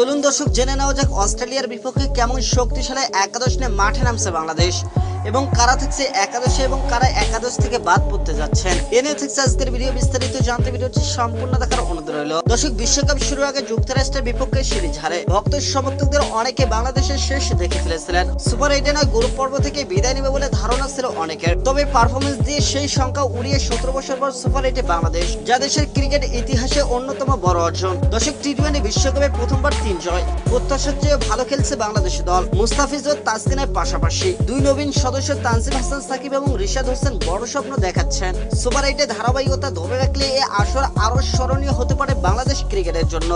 চলুন দর্শক জেনে নেওয়া যাক অস্ট্রেলিয়ার বিপক্ষে কেমন শক্তিশালী একাদশ নিয়ে মাঠে নামছে বাংলাদেশ এবং কারা থাকছে একাদশে এবং কারা একাদশ থেকে বাদ পড়তে যাচ্ছেন। এ নিয়ে থাকছে আজকের ভিডিও, বিস্তারিত জানতে ভিডিওটি সম্পূর্ণ দেখার অনুরোধ রইল। দর্শক বিশ্বকাপ শুরুর আগে যুক্তরাষ্ট্রের বিপক্ষে সিরিজ হারে ভক্ত সমর্থকদের অনেকে বাংলাদেশের শেষ দেখে ফেলেছিলেন। সুপার 8 নয় গ্রুপ পর্ব থেকে বিদায় নেবে বলে ধারণা ছিল অনেকের, তবে পারফরমেন্স দিয়ে সেই সংখ্যা উড়িয়ে 17 বছর পর সুপার 8 বাংলাদেশ, যা দেশের ক্রিকেট ইতিহাসে অন্যতম বড় অর্জন। দর্শক টি-20 বিশ্বকাপে প্রথমবার 3 জয়, প্রত্যাশার চেয়ে ভালো খেলছে বাংলাদেশ দল। মুস্তাফিজ ও তাসকিনের পাশাপাশি দুই নবীন সদস্য তানজিম হাসান সাকিব এবং রিশাদ হোসেন বড় স্বপ্ন দেখাচ্ছেন। সুপার 8 ধারাবাহিকতা ধরে রাখলে এই আসর আরো স্মরণীয় হতে পারে বাংলাদেশ ক্রিকেটের জন্য।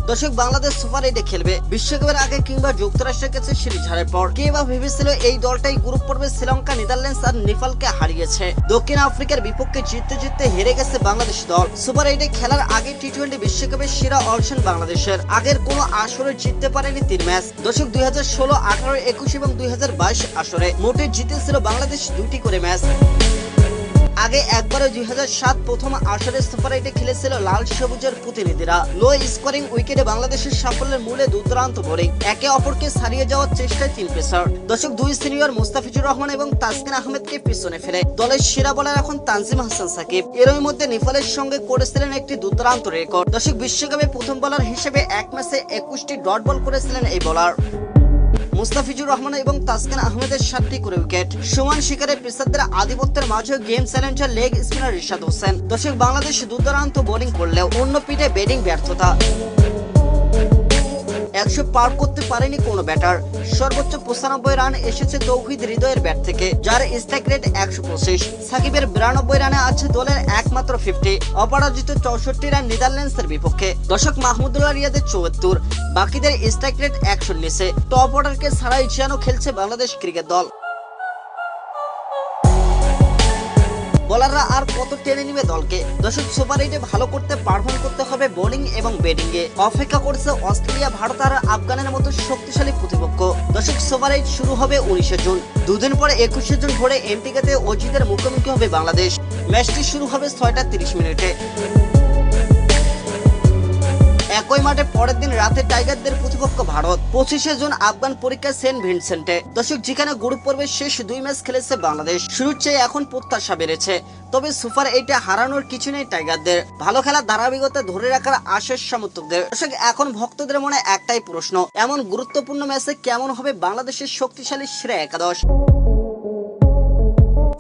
দর্শক বাংলাদেশ সুপার 8 খেলবে বিশ্বকাপের আগে কিংবা যুক্তরাষ্ট্রের কাছে সিরিজ হারের পর। কে বা ভেবেছিল এই দলটাই গ্রুপ পর্বে শ্রীলঙ্কা, নেদারল্যান্ডস আর নেপালকে হারিয়েছে। দক্ষিণ আফ্রিকার বিপক্ষে জিততে হেরে গেছে বাংলাদেশ দল। সুপার 8 খেলার আগে টি-20 বিশ্বকাপের সেরা অপশন বাংলাদেশের। আগের কোনো আসরে জিততে পারেনি 3 ম্যাচ। দর্শক 2016, 18, 21 এবং 2022 আসরে মোটে জিতেছিল বাংলাদেশ 2টি করে ম্যাচ। আগে একবারে 2007 প্রথম আসরে সুপার 8 খেলেছিল লাল সবুজের প্রতিনিধিরা। লো স্কোরিং উইকেটে বাংলাদেশের সাফল্যের মূলে দুর্দান্ত বোলিং, একে অপরকে ছাড়িয়ে যাওয়ার চেষ্টায় 3 পেসার। দর্শক দুই সিনিয়র মুস্তাফিজুর রহমান এবং তাসকিন আহমেদকে পিছনে ফেলে দলের সেরা বোলার এখন তানজিম হাসান সাকিব। এরই মধ্যে নেপালের সঙ্গে করেছিলেন একটি দুর্দান্ত রেকর্ড। দর্শক বিশ্বকাপে প্রথম বোলার হিসেবে এক ম্যাচে 21টি ডট বল করেছিলেন এই বোলার। মুস্তাফিজুর রহমান এবং তাসকিন আহমেদের 7টি করে উইকেট। সমান শিকারে পেসারদের আধিপত্যের মাঝে game Challenger leg spinner Rishad Hossain. দর্শক বাংলাদেশ দুর্দান্ত বোলিং করলেও অন্য পিঠে ব্যাটিং ব্যর্থতা। 100 পার করতে পারেনি কোনো ব্যাটার। সর্বোচ্চ 95 রান এসেছে তৌহিদ হৃদয়ের ব্যাট থেকে, যার স্ট্রাইক রেট 125। সাকিবের 92 রানে আছে দলের একমাত্র 50। অপরাজিত 64 রান নেদারল্যান্ডসের বিপক্ষে। দর্শক মাহমুদুল্লাহ রিয়াদের 74, বাকিদের স্ট্রাইক রেট 100 নিচে। টপ অর্ডারকে ছাড়াই যেন খেলছে বাংলাদেশ ক্রিকেট দল। বোলাররা আর কত টেনে নিবে দলকে। দর্শক সুপার 8 ভালো করতে পারফর্ম করতে হবে বোলিং এবং ব্যাটিং এ। অপেক্ষা করছে অস্ট্রেলিয়া, ভারত আর আফগানের মতো শক্তিশালী প্রতিপক্ষ। দর্শক সুপার 8 শুরু হবে 19 জুন। দুদিন পরে 21 জুন ভোরে এনটিকেতে অজিতের মুখোমুখি হবে বাংলাদেশ। ম্যাচটি শুরু হবে 6:30 একই মাঠে পরের দিন রাতে টাইগারদের প্রতিপক্ষ ভারত। 25 জুন আফগান পরীক্ষা সেন্ট ভিনসেন্টে। দর্শক যেখানে গ্রুপ পর্বের শেষ 2 ম্যাচ খেলেছে বাংলাদেশ, শুরুর চেয়ে এখন প্রত্যাশা বেড়েছে। তবে সুপার 8 হারানোর কিছু নেই টাইগারদের। ভালো খেলার ধারাবাহিকতা ধরে রাখার আশাস সমর্থকদের। দর্শক এখন ভক্তদের মনে একটাই প্রশ্ন, এমন গুরুত্বপূর্ণ ম্যাচে কেমন হবে বাংলাদেশের শক্তিশালী সেরা একাদশ?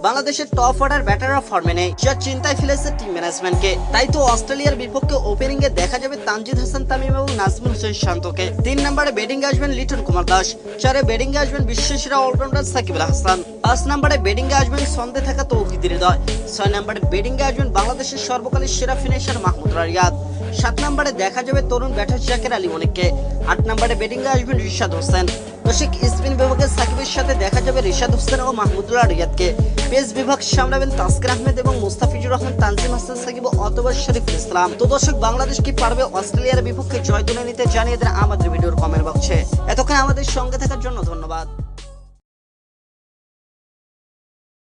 বাংলাদেশের টপ অর্ডার ব্যাটাররা ফর্মে নেই, যা চিন্তায় ফেলেছে টিম ম্যানেজমেন্টকে। তাই তো অস্ট্রেলিয়ার বিপক্ষে ওপেনিং এ দেখা যাবে তানজিদ হাসান তামিম এবং নাজমুল হোসেন শান্তকে। 3 নম্বরে ব্যাটিং আসবেন লিটন কুমার দাস। 4 ব্যাটিং আসবেন বিশ্বসেরা অলরাউন্ডার সাকিব আল হাসান। 5 নম্বরে ব্যাটিং আসবেন ছন্দে থাকা তৌহিদ হৃদয়। 6 নম্বরে ব্যাটিং আসবেন বাংলাদেশের সর্বকালের সেরা ফিনিশার মাহমুদুল্লাহ রিয়াদ। 7 নম্বরে দেখা যাবে তরুণ ব্যাটার জাকের আলী অনেককে। 8 নম্বরে ব্যাটিং আসবেন রিশাদ হোসেন। দর্শক স্পিন বিভাগে সাকিবের সাথে দেখা যাবে রিশাদ হোসেন ও মাহমুদুল্লাহ রিয়াদকে। পেস বিভাগ সামলাবেন তাসকিন আহমেদ এবং মুস্তাফিজুর রহমান, তানজিম হাসান সাকিব অথবা শরীফুল ইসলাম। তো দর্শক বাংলাদেশ কি পারবে অস্ট্রেলিয়ার বিপক্ষে জয় তুলে নিতে? জানিয়ে দেন আমাদের ভিডিওর কমেন্ট বক্সে। এতক্ষণ আমাদের সঙ্গে থাকার জন্য ধন্যবাদ।